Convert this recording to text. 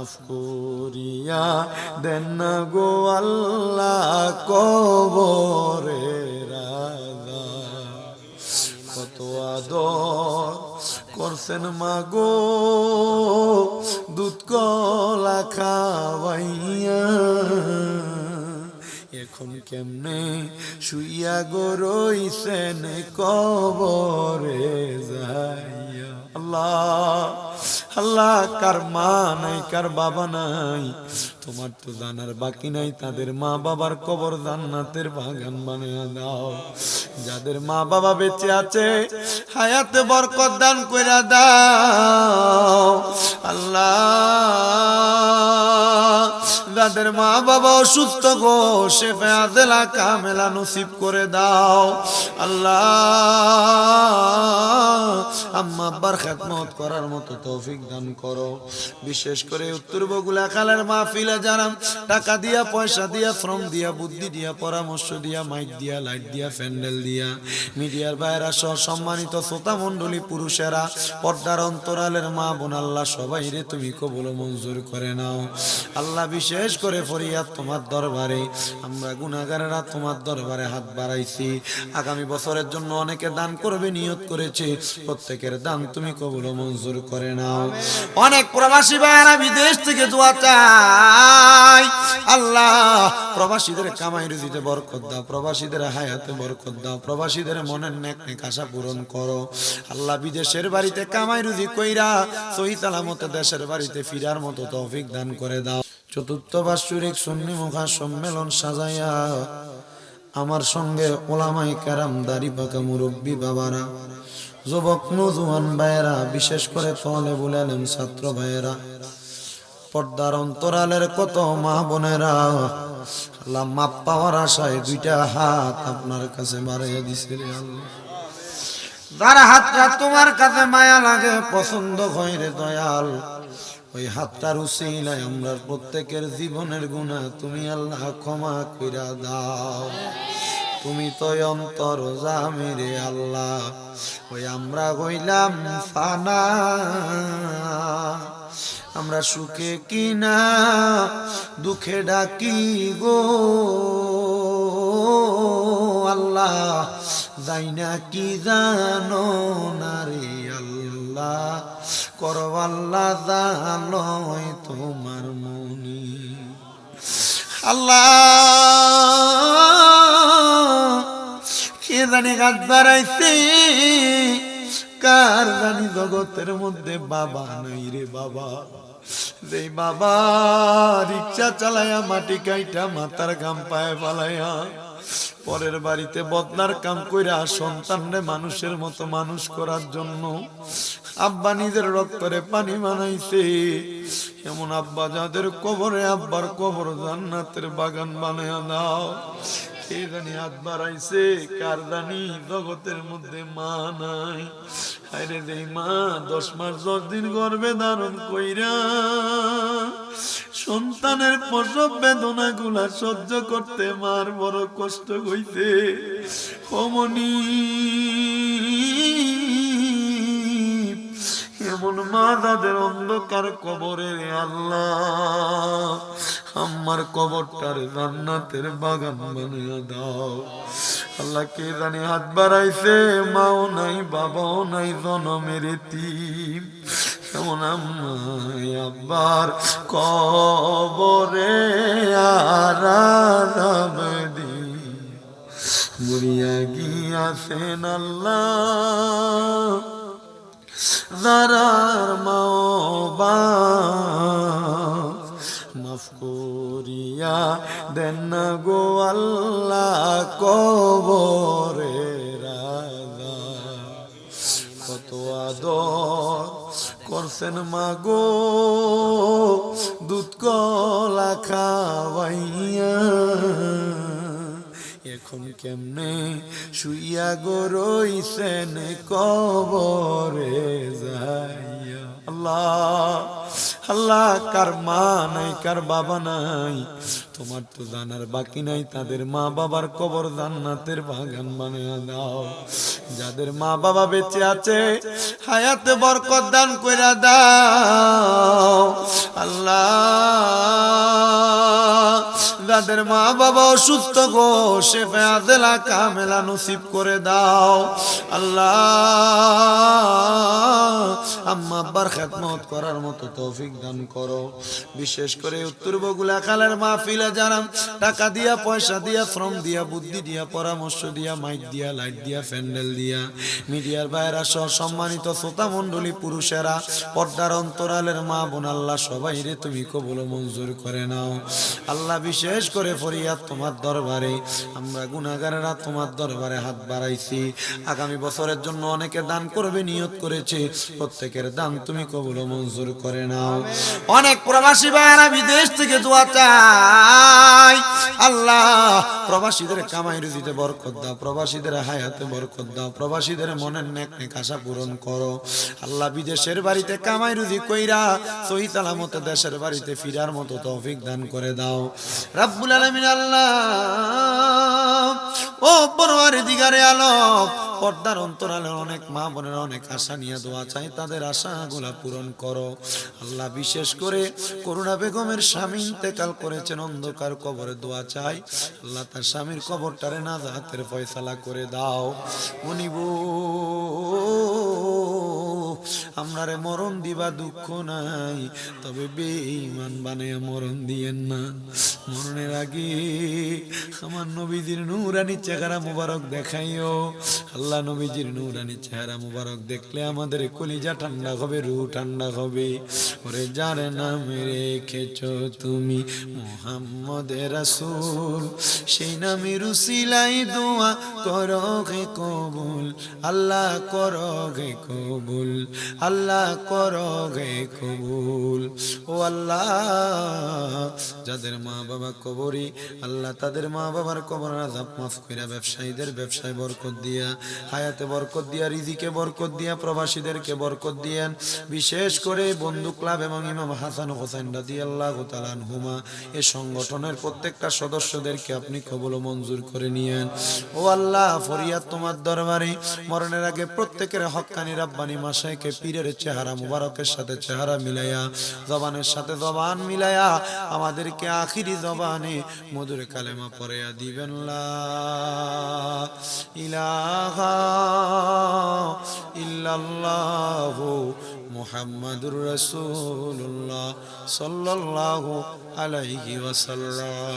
মাফ করিয়া দেন না গো আল্লাহ কবরে রাজা কত আদর করছেন মাগো দুধ কলা খাওয়াইয়া এখন কেমনে শুইয়া গো রইছেন কবরে যাইয়া আল্লাহ আল্লাহ কার মা নাই কার বাবা নাই তোমার তো জানার বাকি নাই তাদের মা বাবার কবর জান্নাতের বাগান বানিয়ে দাও যাদের মা বাবা বেঁচে আছে হায়াতে বরকত দান কইরা দাও আল্লাহ যাদের মা বাবা অসুস্থ গো শেফা আজেলা কামেলা নসিব করে দাও আল্লাহ আম্মা আব্বার খেদমত করার মতো তৌফিক দান করো বিশেষ করে উত্তর বগুলা খালের মাহফিলে যারা টাকা দিয়া পয়সা দিয়া শ্রম দিয়া বুদ্ধি দিয়া পরামর্শ দিয়া মাইক দিয়া লাইট দিয়া প্যান্ডেল দিয়া মিডিয়ার বাইরা সহ সম্মানিত শ্রোতা মণ্ডলী পুরুষেরা পর্দার অন্তরালের মা বোন আল্লাহ সবাই রে তুমি কবুল মঞ্জুর করে নাও আল্লাহ বিশেষ করে ফরিয়াদ তোমার দরবারে আমরা গুনাহগারেরা তোমার দরবারে হাত বাড়াইছি আগামী বছরের জন্য অনেকে দান করবে নিয়ত করেছে প্রত্যেকের দান তুমি কবুল মঞ্জুর করে নাও অনেক প্রবাসী ভাইরা বিদেশ থেকে দোয়া চাই আল্লাহ প্রবাসীদের কামাই রুজিতে বরকত দাও প্রবাসীদের হায়াতে বরকত দাও প্রবাসীদের মনের নেক নেক আশা পূরণ করো আল্লাহ বিদেশের বাড়িতে কামাই রুজি কইরা সহি সালামতে দেশের বাড়িতে ফিরার মতো তৌফিক দান করে দাও চতুর্থ বাৎসরিক সুন্নি মুখা সম্মেলন সাজাইয়া আমার সঙ্গে ওলামায়ে কেরাম দাড়ি পাকা মুরব্বী বাবারা যুবক নওজোয়ান ভাইয়েরা বিশেষ করে তালেবুল ইলম ছাত্র ভাইয়েরা পর্দার অন্তরালের কত মা বোনেরা আল্লাহ মাপ পাওয়ার আশায় দুইটা হাত আপনার কাছে বাড়াইয়া দিছে রে আল্লাহ যার হাতটা তোমার কাছে মায়া লাগে পছন্দ হয় রে দয়াল ওই হাতটার উসিলায় আমরা প্রত্যেকের জীবনের গুনাহ তুমি আল্লাহ ক্ষমা কইরা দাও তুমি তো অন্তর জামি রে আল্লাহ ওই আমরা হইলাম ফানা আমরা সুখে কিনা দুঃখে ডাকি গো আল্লাহ যাই না কি জানো না রে আল্লাহ করো আল্লাহ জানো তোমার মনি আল্লাহ কে জানি গাছ বাড়াইছে কার জানি জগতের মধ্যে বাবা নাই রে বাবা যে বাবা রিক্সা চালায়া মাটি কাইটা মাথার ঘাম পায়ে পালাইয়া পরের বাড়িতে বদনার কাম কইরা সন্তানরে মানুষের মতো মানুষ করার জন্য আব্বা নিজের রক্তরে পানি বানাইছে এমন আব্বা যাদের কবরে আব্বার কবর জান্নাতের বাগান বানায়া দাও কে জানি হাত বাড়াইছে কার জানি জগতের মধ্যে মা নাই আরে যে মা 10 মাস 10 দিন গর্ভে ধারণ কইরা সন্তানের প্রসব বেদনা গুলা সহ্য করতে মার বড় কষ্ট হইছে অমনি এমন মা তাদের অন্ধকার কবরে আল্লাহ আমার কবরটার জান্নাতের বাগান বানিয়ে দাও আল্লাহ কে জানি হাত বাড়াইছে মাও নাই বাবাও নাই জনমের এতিম এমন আম্মাই আব্বার কবরে আরাম দি বুড়িয়া গিয়াছেন আল্লাহ যারার মাও বাপ মাফ করিয়া দেন না গো আল্লাহ কবরে রাজা কত আদর করছেন মাগো দুধ কলা খাওয়াইয়া এখন কেমনে শুইয়া গো রইছেন কবরে যাইয়া আল্লাহ আল্লাহ কার মা নাই, কার বাবা নাই, তোমার তো জানার বাকি নাই, তাদের মা বাবার কবর জান্নাতের বাগান বানিয়ে দাও। যাদের মা বাবা বেঁচে আছে হায়াতে বরকত দান কইরা দাও আল্লাহ। যাদের মা বাবা অসুস্থ গো শেফা আদেলা কামেলা নসিব করে দাও আল্লাহ। আম্মা আব্বার খেদমত করার মতো তৌফিক দান করো। বিশেষ করে উত্তর বগুলা খালের মাহফিলে যারা টাকা দিয়া, পয়সা দিয়া, শ্রম দিয়া, বুদ্ধি দিয়া, পরামর্শ দিয়া, মাইক দিয়া, লাইট দিয়া, প্যান্ডেল দিয়া, মিডিয়ার বাইরা সহ সম্মানিত শ্রোতা মণ্ডলী, পুরুষেরা, পর্দার অন্তরালের মা বোন, আল্লাহ সবাই রে তুমি কবুল মঞ্জুর করে নাও আল্লাহ। বিশেষ করে ফরিয়াদ তোমার দরবারে, আমরা গুনাহগারেরা তোমার দরবারে হাত বাড়াইছি। আগামী বছরের জন্য অনেকে দান করবে নিয়ত করেছে, প্রত্যেকের দান তুমি কবুল মঞ্জুর করে নাও। অনেক প্রবাসী ভাইরা বিদেশ থেকে দোয়া চাই আল্লাহ। প্রবাসীদের কামাই রুজিতে বরকত দাও, প্রবাসীদের হায়াতে বরকত দাও, প্রবাসীদের মনের নেক নেক আশা পূরণ করো আল্লাহ। বিদেশের বাড়িতে কামাই রুজি কইরা সহি সালামতে দেশের বাড়িতে ফিরার মতো তৌফিক দান করে দাও রব্বুল আলামিন আল্লাহ। ও পরওয়ারদিগারে আলম, পর্দার অন্তরালে অনেক মা বোনের অনেক আশা নিয়ে দোয়া চাই, তাদের আশাগুলা পূরণ করো আল্লাহ। বিশেষ করে করুণা বেগমের স্বামী ইন্তেকাল করেছেন, অন্ধকার কবরে দোয়া চাই আল্লাহ, তার স্বামীর কবরটারে নাজাতের ফয়সালা করে দাও। মনিবু আমরারে মরণ দিবা দুঃখ নাই, তবে বেঈমান বানায়া মরণ দিয়েন না। মরণের আগে আমার নবীজির নূরানি চেহারা মুবারক দেখাইও আল্লাহ। নবীজির নূরানি চেহারা মুবারক দেখলে আমাদের কলিজা ঠান্ডা হবে, রূহ ঠান্ডা হবে। ওরে যার নামে রেখেছো তুমি মুহাম্মদ রাসূল, সেই নামের উসিলাই দোয়া করো গে কবুল আল্লাহ, করো গে কবুল আল্লাহ, করো গে কবুল। ও আল্লাহ, যাদের মা বাবা কবরে আল্লাহ, তাদের মা বাবার কবর আযাব মাফ কইরা, ব্যবসায়ীদের ব্যবসায় বরকত দিয়া, হায়াতে বরকত দিয়া, রিজিকে বরকত দিয়া, প্রবাসীদেরকে বরকত দিয়েন। বিশেষ করে বন্ধু ক্লাব এবং ইমাম হাসান হোসেন রাদিয়াল্লাহু তাআলা আনহুমা এই সংগঠনের প্রত্যেকটা সদস্যদেরকে আপনি কবুল ও মঞ্জুর করে নিয়েন। ও আল্লাহ, ফরিয়াদ তোমার দরবারে, মরণের আগে প্রত্যেকের হক্কানি রাব্বানি মাশায়েখে পীরের চেহারা মুবারকের সাথে চেহারা মিলাইয়া, জবানের সাথে জবান মিলাইয়া আমাদেরকে আখিরি জবানে মধুর কালেমা পড়াইয়া দিবেন, লা ইলাহা ইল্লাল্লাহু মুহাম্মাদুর রাসূলুল্লাহ সাল্লাল্লাহু আলাইহি ওয়াসাল্লাম।